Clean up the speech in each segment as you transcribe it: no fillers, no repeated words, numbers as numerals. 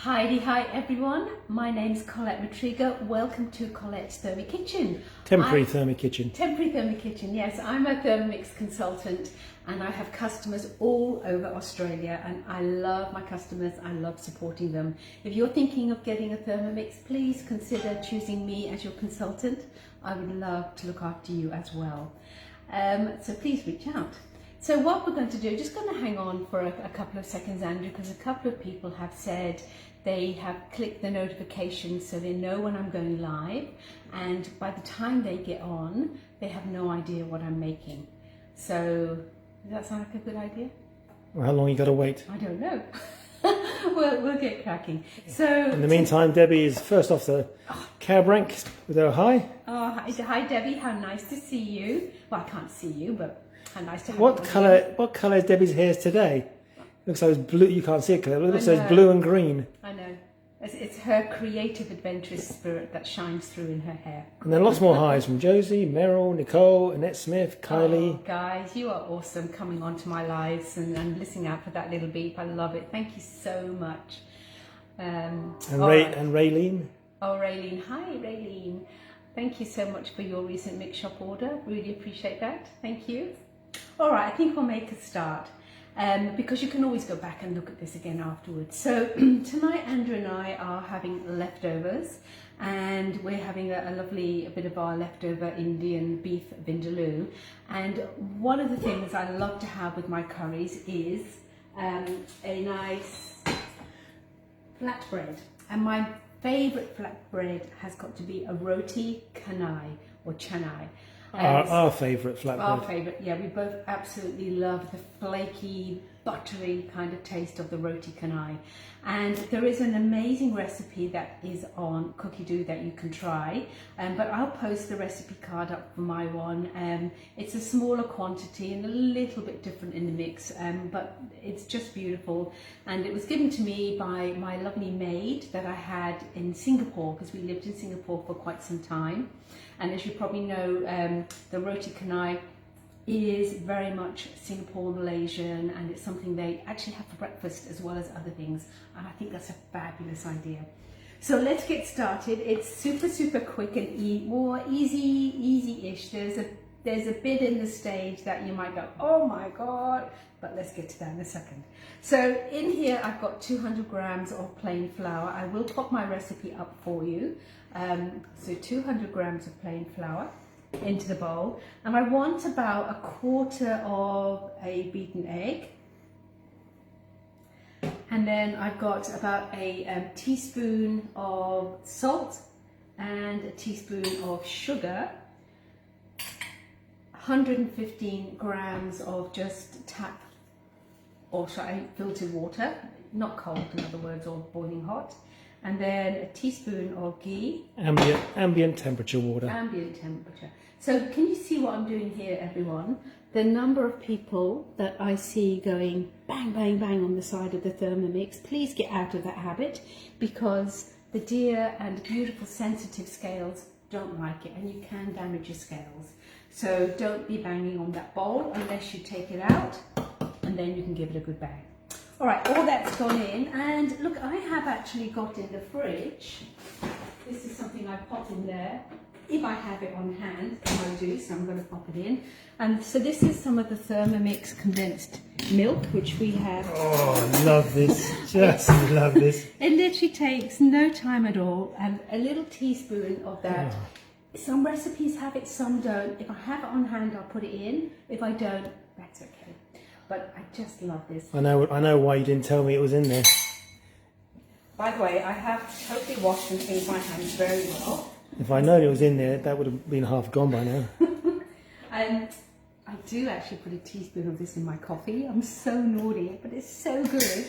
Hi everyone, my name's Collette Mitrega. Welcome to Colette's Thermi Kitchen. Temporary Thermi Kitchen. Temporary Thermi Kitchen, yes. I'm a Thermomix consultant and I have customers all over Australia, and I love my customers, I love supporting them. If you're thinking of getting a Thermomix, please consider choosing me as your consultant. I would love to look after you as well. So please reach out. So what we're going to do, just going to hang on for a couple of seconds, Andrew, because a couple of people have said they have clicked the notifications so they know when I'm going live, and by the time they get on, they have no idea what I'm making. So does that sound like a good idea? Well, how long you got to wait? I don't know. We'll get cracking. So in the meantime, Debbie is first off the cab rank with her hi. Oh, hi Debbie, how nice to see you. Well, I can't see you, but how nice to have What you. What colour is Debbie's hair today? Looks like it's blue. You can't see it clearly. It looks like it's blue and green. I know. It's her creative, adventurous spirit that shines through in her hair. And then lots more highs from Josie, Meryl, Nicole, Annette Smith, Kylie. Oh, guys, you are awesome coming onto my lives and listening out for that little beep. I love it. Thank you so much. And Raylene. Oh, Raylene. Hi, Raylene. Thank you so much for your recent mix shop order. Really appreciate that. Thank you. All right, I think we'll make a start. Because you can always go back and look at this again afterwards. So tonight Andrew and I are having leftovers, and we're having a bit of our leftover Indian beef vindaloo. And one of the things I love to have with my curries is a nice flatbread. And my favourite flatbread has got to be a Roti Canai or Canai. Our favourite flatbread. Our favourite, yeah. We both absolutely love the flaky, buttery kind of taste of the Roti Canai. And there is an amazing recipe that is on Cookie Doo that you can try. But I'll post the recipe card up for my one. It's a smaller quantity and a little bit different in the mix, but it's just beautiful. And it was given to me by my lovely maid that I had in Singapore, because we lived in Singapore for quite some time. And as you probably know, the Roti Canai is very much Singapore Malaysian, and it's something they actually have for breakfast as well as other things. And I think that's a fabulous idea. So let's get started. It's super quick and easy-ish. There's a bit in the stage that you might go, oh my God, but let's get to that in a second. So in here I've got 200 grams of plain flour. I will pop my recipe up for you. So 200 grams of plain flour into the bowl, and I want about a quarter of a beaten egg, and then I've got about a teaspoon of salt and a teaspoon of sugar, 115 grams of just tap or filtered water, not cold in other words, or boiling hot. And then a teaspoon of ghee. Ambient temperature water. Ambient temperature. So can you see what I'm doing here, everyone? The number of people that I see going bang, bang, bang on the side of the Thermomix, please get out of that habit, because the dear and beautiful sensitive scales don't like it, and you can damage your scales. So don't be banging on that bowl unless you take it out, and then you can give it a good bang. All right, all that's gone in, and look, I have actually got in the fridge. This is something I pop in there, if I have it on hand, and I do, so I'm going to pop it in. And so this is some of the Thermomix condensed milk, which we have. Oh, I love this, just love this. It literally takes no time at all, and a little teaspoon of that. Oh. Some recipes have it, some don't. If I have it on hand, I'll put it in. If I don't, that's okay. But I just love this. I know why you didn't tell me it was in there. By the way, I have totally washed and cleaned my hands very well. If I known it was in there, that would have been half gone by now. And I do actually put a teaspoon of this in my coffee. I'm so naughty, but it's so good.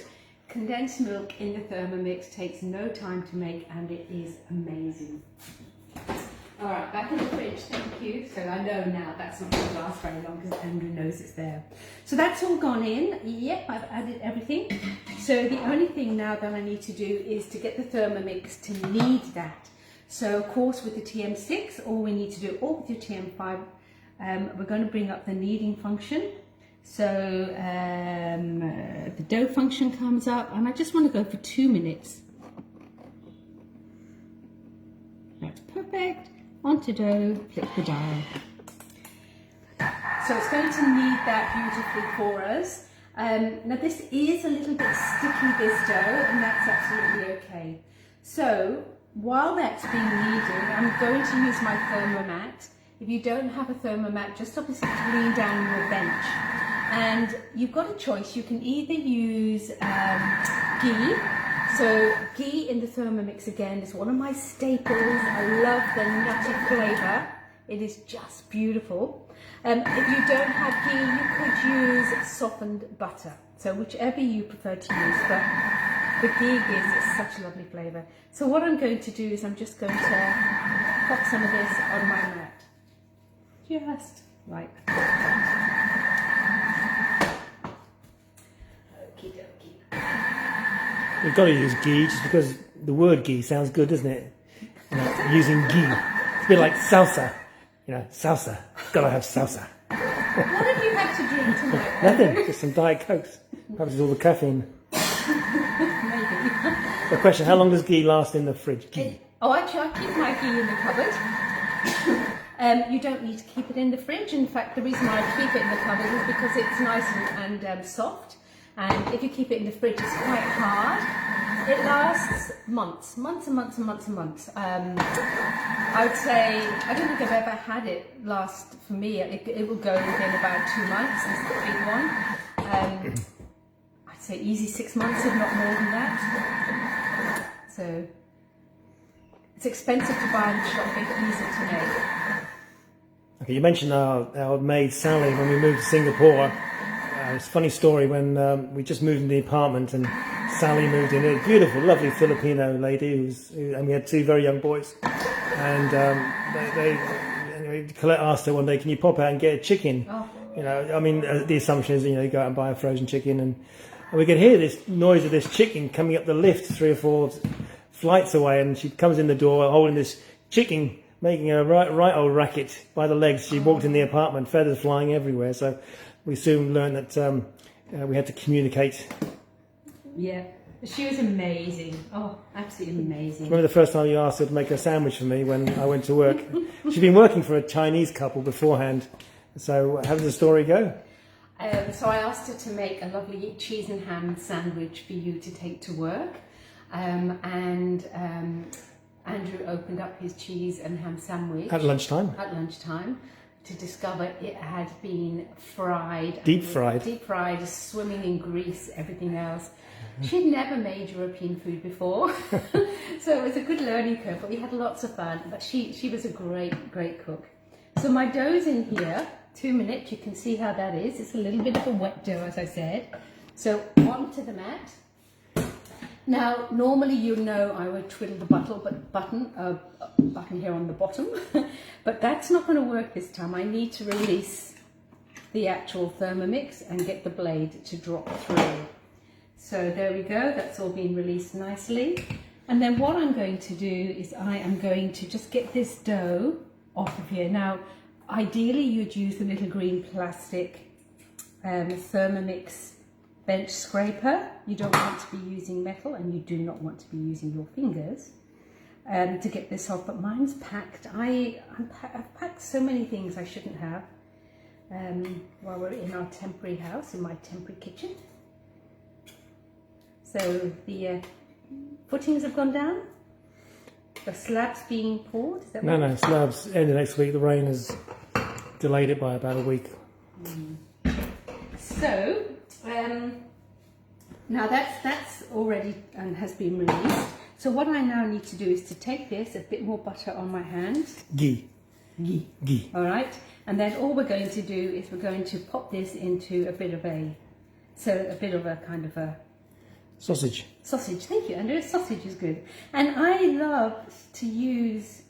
Condensed milk in the Thermomix takes no time to make, and it is amazing. All right, back in the fridge, thank you. So I know now that's not going to last very long because Andrew knows it's there. So that's all gone in. Yep, I've added everything. So the only thing now that I need to do is to get the Thermomix to knead that. So of course with the TM6, all we need to do, or with your TM5, we're going to bring up the kneading function. So the dough function comes up, and I just want to go for 2 minutes. Perfect. Onto dough, flip the dial. So it's going to knead that beautifully for us. Now this is a little bit sticky, this dough, and that's absolutely okay. So while that's being kneaded, I'm going to use my thermomat. If you don't have a thermomat, just obviously clean down your bench. And you've got a choice. You can either use ghee. So ghee in the Thermomix again is one of my staples. I love the nutty flavour. It is just beautiful. If you don't have ghee, you could use softened butter. So whichever you prefer to use, but the ghee gives it such a lovely flavour. So what I'm going to do is I'm just going to pop some of this on my mat. Just like that. Okie dokie. We've got to use ghee just because the word ghee sounds good, doesn't it? You know, using ghee. It's a bit like salsa. You know, salsa. Gotta have salsa. What have you had to drink tonight? Nothing, just some Diet Cokes. Perhaps it's all the caffeine. Maybe. The question, how long does ghee last in the fridge? Ghee. Oh, actually, I keep my ghee in the cupboard. You don't need to keep it in the fridge. In fact, the reason why I keep it in the cupboard is because it's nice and soft. And if you keep it in the fridge, it's quite hard. It lasts months and months and months and months. I would say, I don't think I've ever had it last, for me, it will go within about 2 months, is the big one. I'd say easy 6 months, if not more than that. So, it's expensive to buy in the shop, but easy to make. Okay, you mentioned our maid Sally when we moved to Singapore. It's a funny story when we just moved in the apartment and Sally moved in. A beautiful, lovely Filipino lady and we had 2 very young boys. And anyway, Collette asked her one day, "Can you pop out and get a chicken?" Oh. You know, I mean, the assumption is, you know, you go out and buy a frozen chicken, and we could hear this noise of this chicken coming up the lift 3 or 4 flights away, and she comes in the door holding this chicken, making a right old racket by the legs. She walked in the apartment, feathers flying everywhere. So we soon learned that we had to communicate. Yeah, she was amazing. Oh, absolutely amazing. Remember the first time you asked her to make a sandwich for me when I went to work? She'd been working for a Chinese couple beforehand. So how did the story go? So I asked her to make a lovely cheese and ham sandwich for you to take to work. Andrew opened up his cheese and ham sandwich. At lunchtime? At lunchtime. To discover it had been fried. Deep fried. Deep fried, swimming in grease, everything else. She'd never made European food before. So it was a good learning curve, but we had lots of fun. But she was a great cook. So my dough's in here. 2 minutes, you can see how that is. It's a little bit of a wet dough, as I said. So onto the mat. Now, normally you know I would twiddle the button here on the bottom, but that's not going to work this time. I need to release the actual Thermomix and get the blade to drop through. So there we go, that's all been released nicely. And then what I'm going to do is I am going to just get this dough off of here. Now, ideally you'd use the little green plastic Thermomix bench scraper. You don't want to be using metal, and you do not want to be using your fingers to get this off, but mine's packed. I've packed so many things I shouldn't have while we're in our temporary house, in my temporary kitchen. So the footings have gone down, the slab's being poured. Is that No, slabs end of next week. The rain has delayed it by about a week. So now that's already and has been released. So what I now need to do is to take this, a bit more butter on my hands. Ghee. All right, and then all we're going to do is we're going to pop this into a bit of a kind of a Sausage. Thank you, Andrew. Sausage is good, and I love to use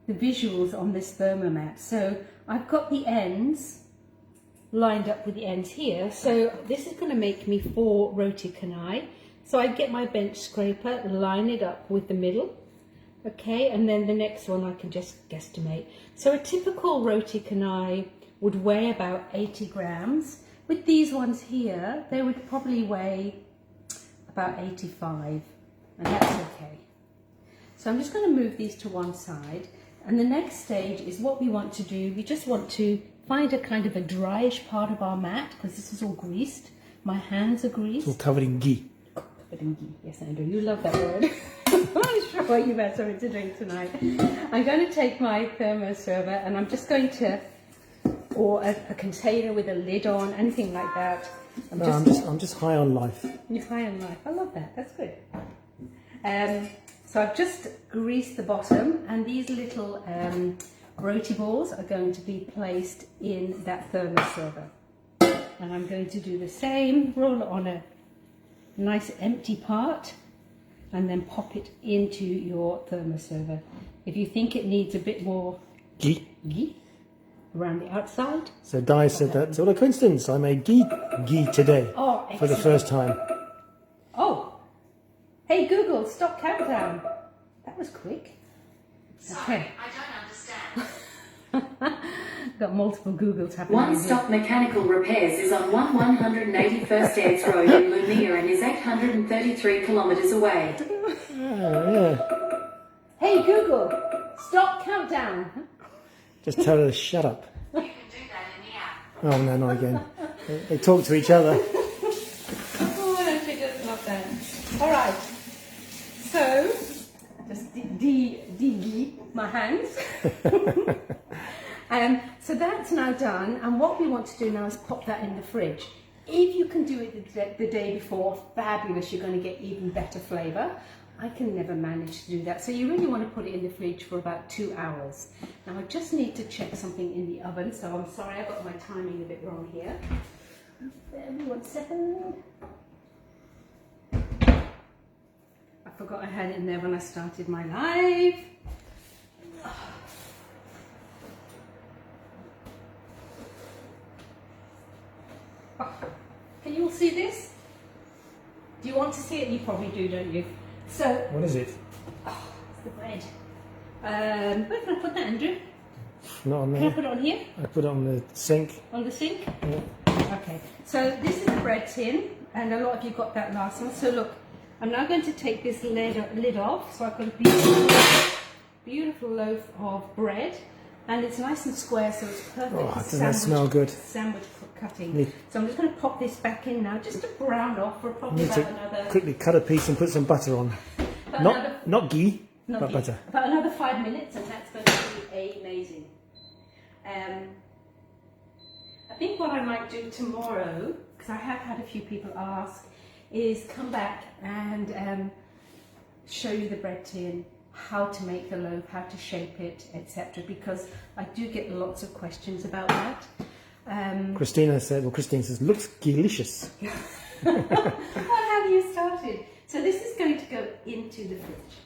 the visuals on this thermomat. So I've got the ends lined up with the ends here. So this is going to make me 4 roti canai. So I get my bench scraper, line it up with the middle, okay, and then the next one I can just guesstimate. So a typical roti canai would weigh about 80 grams. With these ones here, they would probably weigh about 85, and that's okay. So I'm just going to move these to one side. And the next stage is what we want to do. We just want to find a kind of a dryish part of our mat, because this is all greased. My hands are greased. It's all covered in ghee. Covered in ghee. Yes, Andrew, you love that word. I'm sure you've had something to drink tonight. I'm going to take my thermoserver and I'm just going to, or a container with a lid on, anything like that. I'm just high on life. You're high on life. I love that. That's good. So I've just greased the bottom, and these little roti balls are going to be placed in that thermoserver. And I'm going to do the same, roll it on a nice empty part, and then pop it into your thermoserver. If you think it needs a bit more Ghee. Around the outside. So Di said that's all a coincidence. I made ghee today for the first time. Oh, hey Google, stop countdown. That was quick. Sorry, I don't understand. Got multiple Googles happening. One Stop Mechanical Repairs is on 181st Edge Road in Lumia and is 833 kilometres away. Yeah. Hey Google, stop countdown. Just tell her to shut up. You can do that in the app. Oh no, not again. They talk to each other. Oh, she just love that. All right. So, just de-ghee my hands. So that's now done, and what we want to do now is pop that in the fridge. If you can do it the day before, fabulous, you're going to get even better flavour. I can never manage to do that, so you really want to put it in the fridge for about 2 hours. Now I just need to check something in the oven, so I'm sorry I got my timing a bit wrong here. Bear with me 1 second. I forgot I had it in there when I started my live. Can you all see this? Do you want to see it? You probably do, don't you? So, What is it? oh, it's the bread. Where can I put that, Andrew? Not on Can I there. put it on here? I put it on the sink. On the sink? Yeah. Okay. So this is the bread tin, and a lot of you got that last one. So look, I'm now going to take this lid off. So I've got a beautiful loaf of bread, and it's nice and square, so it's perfect. Oh, doesn't that smell good? Sandwich cutting. So I'm just going to pop this back in now, just to brown off for probably Need about to another. quickly cut a piece and put some butter on. Not ghee, but butter. About another 5 minutes, and that's going to be amazing. I think what I might do tomorrow, because I have had a few people ask, is come back and show you the bread tin, how to make the loaf, how to shape it, etc. Because I do get lots of questions about that. Christine says, looks delicious. Well, have you started? So this is going to go into the fridge.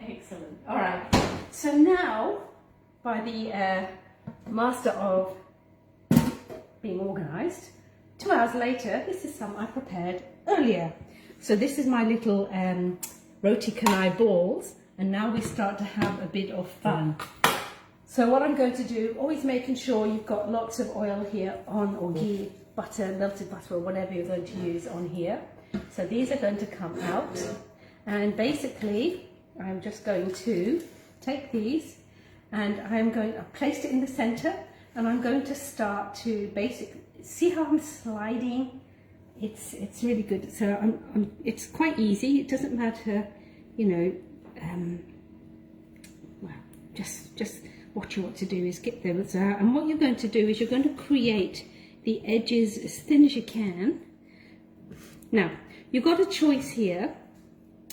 Excellent. All right. So now, by the master of being organised, 2 hours later, this is some I prepared earlier. So this is my little Roti Canai balls, and now we start to have a bit of fun. So what I'm going to do, always making sure you've got lots of oil here on, or ghee, butter, melted butter, or whatever you're going to use on here. So these are going to come out, and basically I'm just going to take these, and I've placed it in the center, and I'm going to start to basically, see how I'm sliding? It's really good. So it's quite easy. It doesn't matter, you know, well, just what you want to do is get those out, and what you're going to do is you're going to create the edges as thin as you can. Now, you've got a choice here.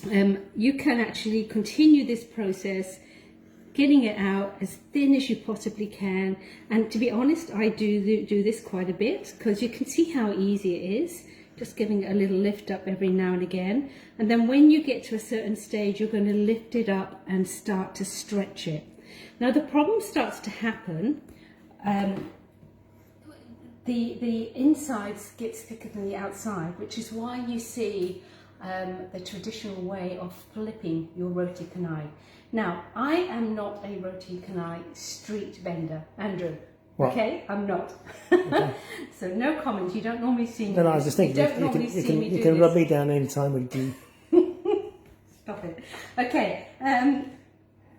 You can actually continue this process, getting it out as thin as you possibly can. And to be honest, I do this quite a bit, because you can see how easy it is. Just giving it a little lift up every now and again. And then when you get to a certain stage, you're going to lift it up and start to stretch it. Now the problem starts to happen, the inside gets thicker than the outside, which is why you see the traditional way of flipping your Roti Canai. Now, I am not a Roti Canai street vendor, Andrew. What? Okay, I'm not. Okay. So no comments. You don't normally see me. No, I was just thinking you can rub me down any time with ghee. Stop it. Okay,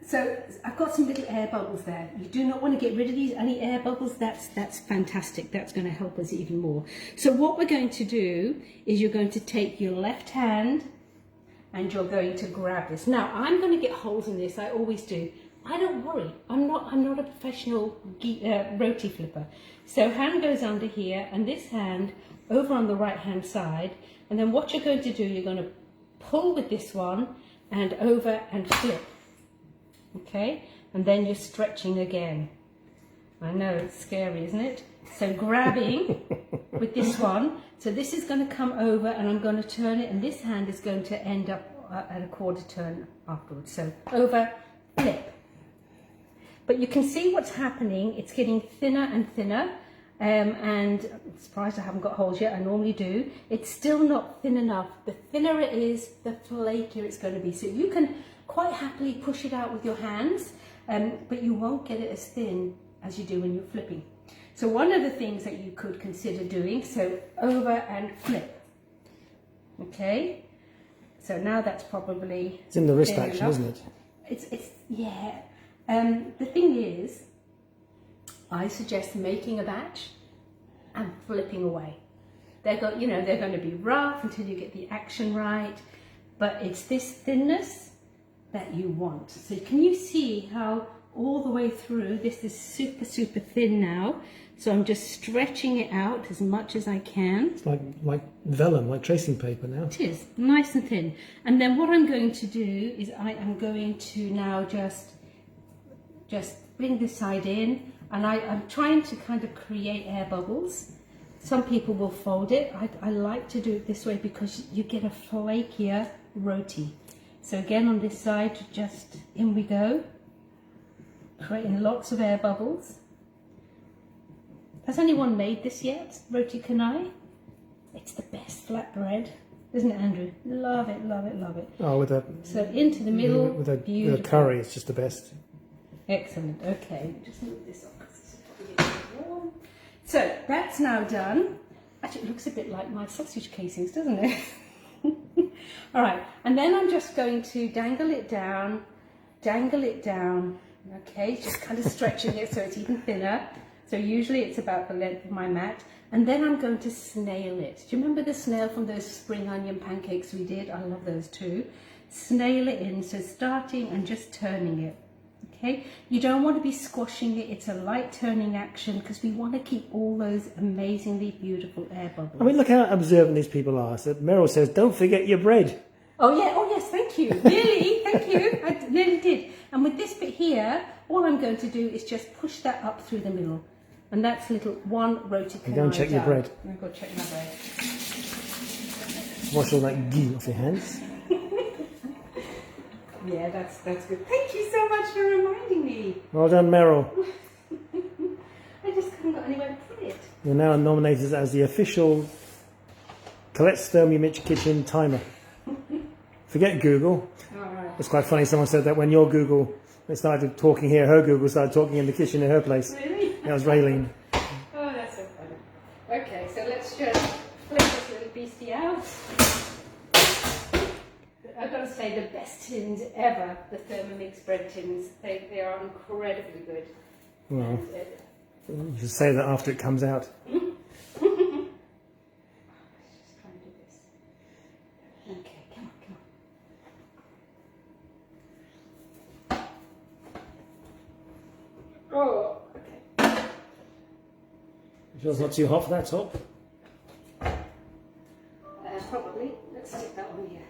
so I've got some little air bubbles there. You do not want to get rid of these, any air bubbles. That's fantastic. That's going to help us even more. So what we're going to do is you're going to take your left hand and you're going to grab this. Now, I'm going to get holes in this. I always do. I don't worry. I'm not a professional roti flipper. So hand goes under here and this hand over on the right hand side. And then what you're going to do, you're going to pull with this one and over and flip. Okay, and then you're stretching again. I know, it's scary, isn't it? So grabbing with this one, so this is going to come over and I'm going to turn it, and this hand is going to end up at a quarter turn afterwards. So over, flip. But you can see what's happening. It's getting thinner and thinner, and I'm surprised I haven't got holes yet. I normally do. It's still not thin enough. The thinner it is, the flakier it's going to be. So you can quite happily push it out with your hands, but you won't get it as thin as you do when you're flipping. So one of the things that you could consider doing, so over and flip. Okay, so now that's probably... It's in the wrist action, isn't it? It's yeah. The thing is, I suggest making a batch and flipping away. They're going to be rough until you get the action right, but it's this thinness that you want. So can you see how all the way through this is super, super thin now? So I'm just stretching it out as much as I can. It's like vellum, like tracing paper now. It is, nice and thin. And then what I'm going to do is I am going to now just bring this side in, and I'm trying to kind of create air bubbles. Some people will fold it. I like to do it this way because you get a flakier roti. So again on this side, just in we go, creating lots of air bubbles. Has anyone made this yet? Roti Canai? It's the best flatbread, isn't it, Andrew? Love it, love it, love it. Oh, with a... So into the middle, with a curry, it's just the best. Excellent, okay, just move this on because this is probably getting warm. So that's now done. Actually, it looks a bit like my sausage casings, doesn't it? All right, and then I'm just going to dangle it down, okay, just kind of stretching it so it's even thinner. So usually it's about the length of my mat, and then I'm going to snail it. Do you remember the snail from those spring onion pancakes we did? I love those too. Snail it in, so starting and just turning it, okay? You don't want to be squashing it, it's a light turning action because we want to keep all those amazingly beautiful air bubbles. I mean, look how observant these people are. So Meryl says, don't forget your bread. Oh yeah, oh yes, thank you. Nearly, thank you. I nearly did. And with this bit here, all I'm going to do is just push that up through the middle. And that's little one roti canai. Go and check your bread. I'm going to go check my bread. Wash all that ghee off your hands. Yeah, that's good. Thank you so much for reminding me. Well done, Meryl. I just haven't got anywhere to put it. You're now nominated as the official Collette's Thermomix kitchen timer. Forget Google. All right. It's quite funny, someone said that when your Google started talking here, her Google started talking in the kitchen in her place. Really? That was Raylene. Oh, that's so funny. Okay, so let's just flip this little beastie out. I've got to say, the best tins ever, the Thermomix bread tins. They are incredibly good. Well, you should say that after it comes out. Let's just try and do this. Okay, come on. Oh, okay. Sure it's not too hot for that top? Probably. Let's stick that on here.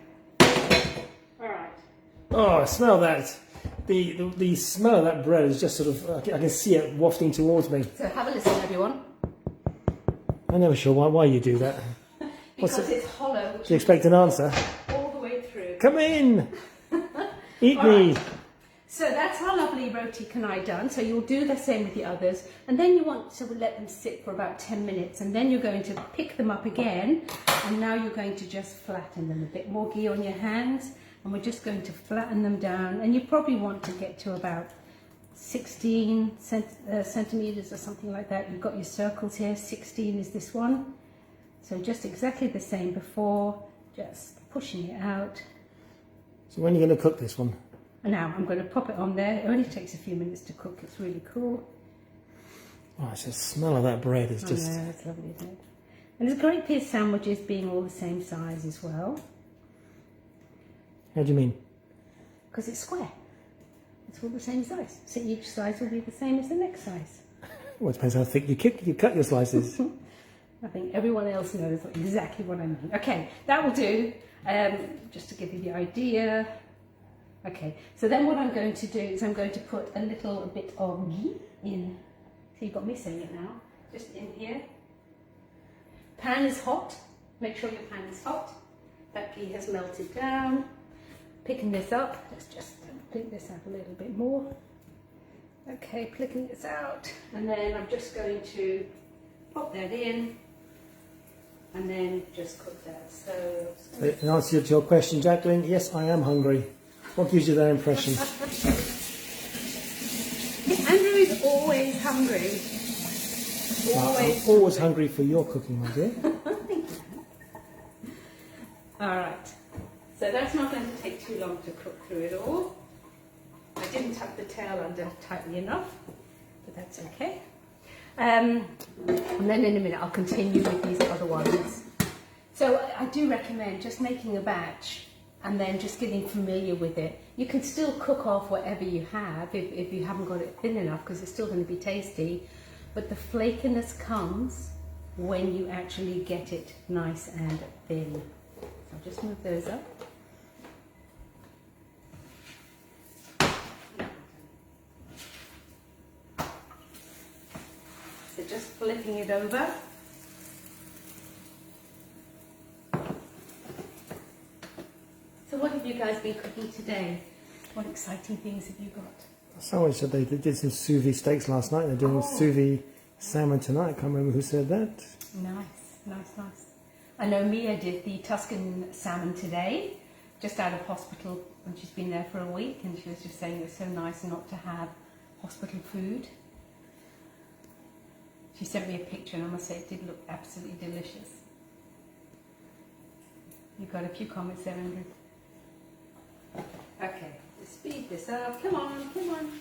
All right. Oh, smell that. The smell of that bread is just sort of, I can see it wafting towards me. So have a listen, everyone. I'm never sure why you do that. Because it's hollow. Do you expect an answer? All the way through. Come in! Eat All me! right. So that's our lovely roti canai done. So you'll do the same with the others. And then you want to let them sit for about 10 minutes. And then you're going to pick them up again. And now you're going to just flatten them. A bit more ghee on your hands. And we're just going to flatten them down. And you probably want to get to about 16 centimeters or something like that. You've got your circles here. 16 is this one. So just exactly the same before. Just pushing it out. So when are you going to cook this one? Now I'm going to pop it on there. It only takes a few minutes to cook. It's really cool. Oh, it's the smell of that bread is just... I know, it's lovely, isn't it? And it's great for sandwiches being all the same size as well. How do you mean? Because it's square. It's all the same size. So each size will be the same as the next size. Well, it depends how thick you cut your slices. I think everyone else knows exactly what I mean. Okay, that will do. Just to give you the idea. Okay, so then what I'm going to do is I'm going to put a little bit of ghee in. So you've got me saying it now. Just in here. Pan is hot. Make sure your pan is hot. That ghee has melted down. Picking this up. Let's just pick this up a little bit more. Okay, picking this out. And then I'm just going to pop that in. And then just cook that. So In answer to your question, Jacqueline, yes, I am hungry. What gives you that impression? Andrew is always hungry. I'm always hungry for your cooking, my dear. Alright, so that's not going to take too long to cook through it all. I didn't tuck the tail under tightly enough, but that's okay. And then in a minute I'll continue with these other ones. So I do recommend just making a batch and then just getting familiar with it. You can still cook off whatever you have if you haven't got it thin enough, because it's still going to be tasty. But the flakiness comes when you actually get it nice and thin. So I'll just move those up. So just flipping it over. So what have you guys been cooking today? What exciting things have you got? Someone said they did some sous vide steaks last night. They're doing sous vide salmon tonight. I can't remember who said that. Nice. I know Mia did the Tuscan salmon today, just out of hospital, and she's been there for a week, and she was just saying it was so nice not to have hospital food. She sent me a picture, and I must say it did look absolutely delicious. You've got a few comments there, Andrew. Okay, let's speed this up. Come on.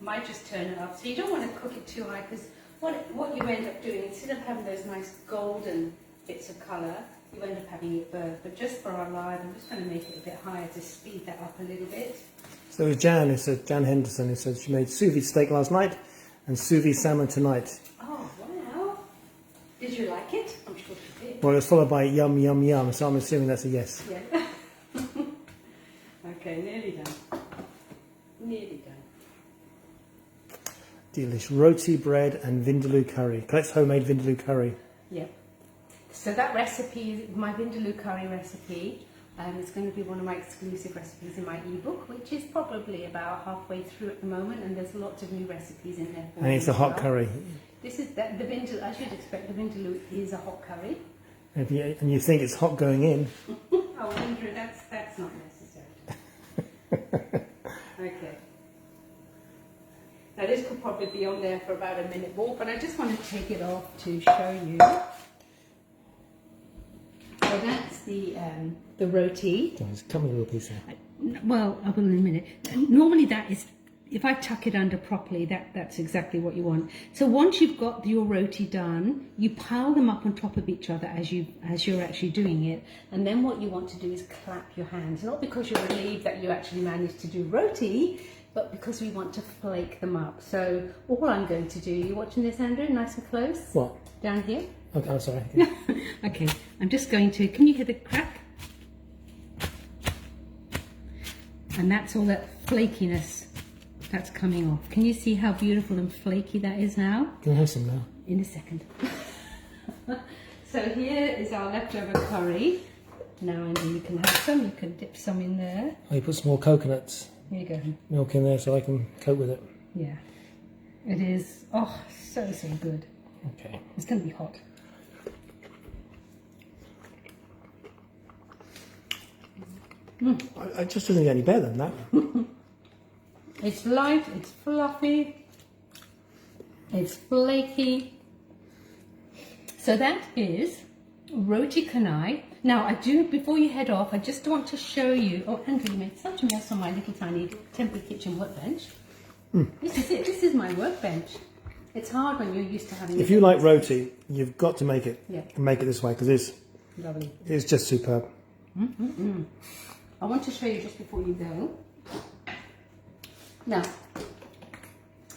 Might just turn it up. So you don't want to cook it too high, because what you end up doing, instead of having those nice golden bits of colour, you end up having it burnt. But just for our live, I'm just going to make it a bit higher to speed that up a little bit. So it was Jan Henderson who said she made sous vide steak last night and sous vide salmon tonight. Oh, wow. Did you like it? I'm sure she did. Well, it was followed by yum, yum, yum, so I'm assuming that's a yes. Yeah. Okay, nearly done. Nearly done. Delish. Roti bread and vindaloo curry. Collette's homemade vindaloo curry. Yep. So that recipe, my vindaloo curry recipe, it's going to be one of my exclusive recipes in my ebook, which is probably about halfway through at the moment, and there's lots of new recipes in there. And it's a hot curry. This is the vindaloo. As you'd expect, the vindaloo is a hot curry. And you think it's hot going in. Oh, Andrew, that's not necessary. Okay. Now this could probably be on there for about a minute more, but I just want to take it off to show you. So that's the roti. Oh, it's coming a little piece there. Well, I will in a minute. Normally that is, if I tuck it under properly, that's exactly what you want. So once you've got your roti done, you pile them up on top of each other as you're actually doing it. And then what you want to do is clap your hands. Not because you're relieved that you actually managed to do roti, but because we want to flake them up. So all I'm going to do, you watching this, Andrew, nice and close? What? Down here. Okay, I'm sorry. Okay. Okay, I'm just going to, can you hear the crack? And that's all that flakiness that's coming off. Can you see how beautiful and flaky that is now? Can I have some now? In a second. So here is our leftover curry. Now, Andy, you can have some. You can dip some in there. Oh, you put some more coconuts. Here you go. Milk in there so I can cope with it. Yeah. It is, oh, so good. Okay. It's going to be hot. I just doesn't get any better than that. It's light, it's fluffy, it's flaky. So that is Roti Canai. Now I do, before you head off, I just want to show you, oh Andrew, you made such a mess on my little tiny temporary kitchen workbench. This is it, this is my workbench. It's hard when you're used to having If you like roti, you've got to make it this way because lovely. it's just superb. I want to show you just before you go. Now,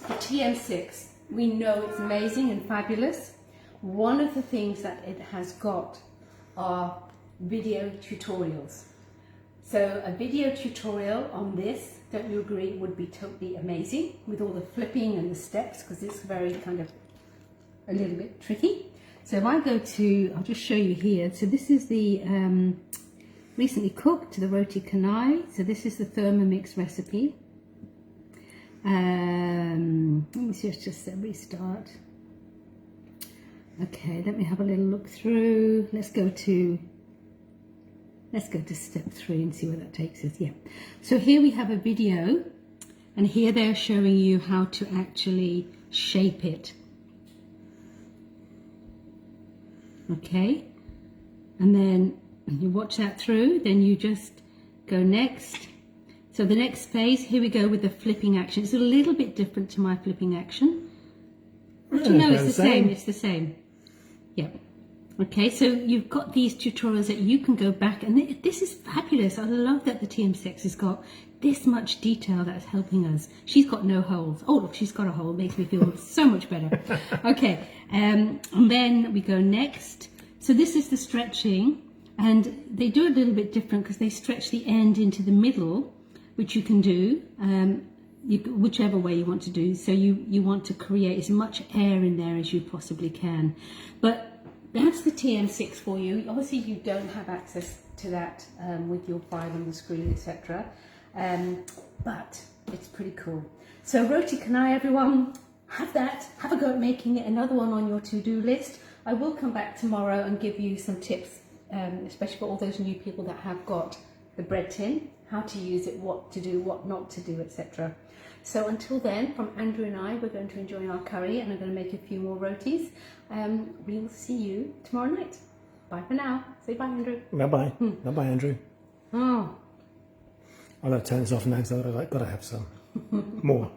the TM6, we know it's amazing and fabulous. One of the things that it has got are video tutorials. So a video tutorial on this, don't you agree, would be totally amazing with all the flipping and the steps, because it's very kind of a little bit tricky. So if I go to, I'll just show you here. So this is the recently cooked, the Roti Canai. So this is the Thermomix recipe. Let me just restart. Okay, let me have a little look through. Let's go to step 3 and see where that takes us. Yeah. So here we have a video, and here they're showing you how to actually shape it. Okay. And then you watch that through, then you just go next. So the next phase, here we go with the flipping action. It's a little bit different to my flipping action. No, it's the same. It's the same. Yeah. Okay, so you've got these tutorials that you can go back, and this is fabulous. I love that the TM6 has got this much detail that's helping us. She's got no holes. Oh, look, she's got a hole. Makes me feel so much better. Okay, and then we go next. So this is the stretching, and they do it a little bit different because they stretch the end into the middle, which you can do whichever way you want to do. So you want to create as much air in there as you possibly can. But that's the TM6 for you. Obviously you don't have access to that with your file on the screen, etc. But it's pretty cool. So Roti Canai, everyone, have that. Have a go at making it. Another one on your to-do list. I will come back tomorrow and give you some tips, especially for all those new people that have got the bread tin, how to use it, what to do, what not to do, etc. So until then, from Andrew and I, we're going to enjoy our curry, and I'm going to make a few more rotis. We will see you tomorrow night. Bye for now. Say bye, Andrew. Bye-bye. Bye-bye, Andrew. Oh. I'll have to turn this off now because I've got to have some more.